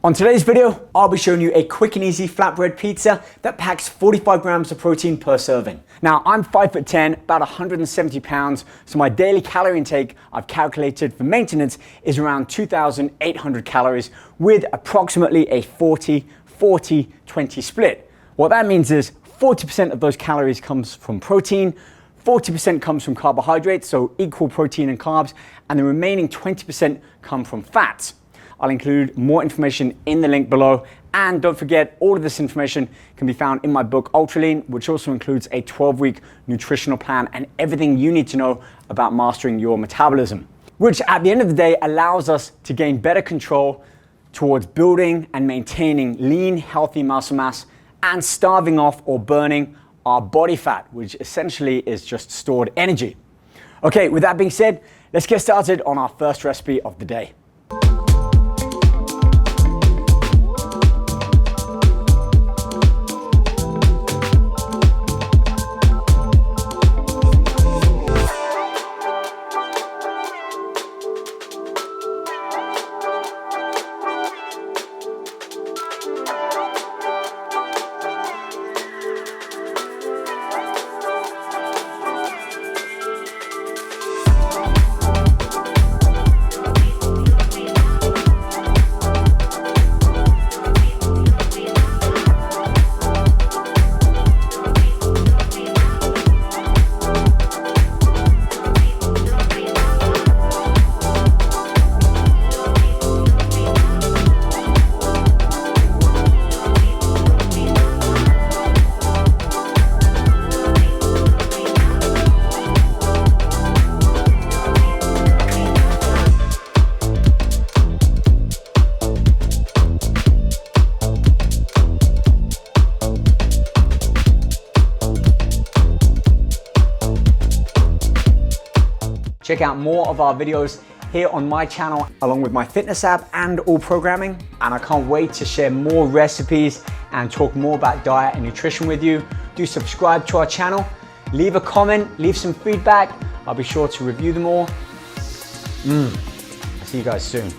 On today's video, I'll be showing you a quick and easy flatbread pizza that packs 45 grams of protein per serving. Now, I'm 5'10", about 170 pounds, so my daily calorie intake I've calculated for maintenance is around 2,800 calories with approximately a 40-40-20 split. What that means is 40% of those calories comes from protein, 40% comes from carbohydrates, so equal protein and carbs, and the remaining 20% come from fats. I'll include more information in the link below, and don't forget, all of this information can be found in my book Ultra Lean, which also includes a 12-week nutritional plan and everything you need to know about mastering your metabolism, which at the end of the day allows us to gain better control towards building and maintaining lean, healthy muscle mass and starving off or burning our body fat, which essentially is just stored energy. Okay, with that being said, let's get started on our first recipe of the day. Check out more of our videos here on my channel, along with my fitness app and all programming. And I can't wait to share more recipes and talk more about diet and nutrition with you. Do subscribe to our channel, leave a comment, leave some feedback. I'll be sure to review them all. See you guys soon.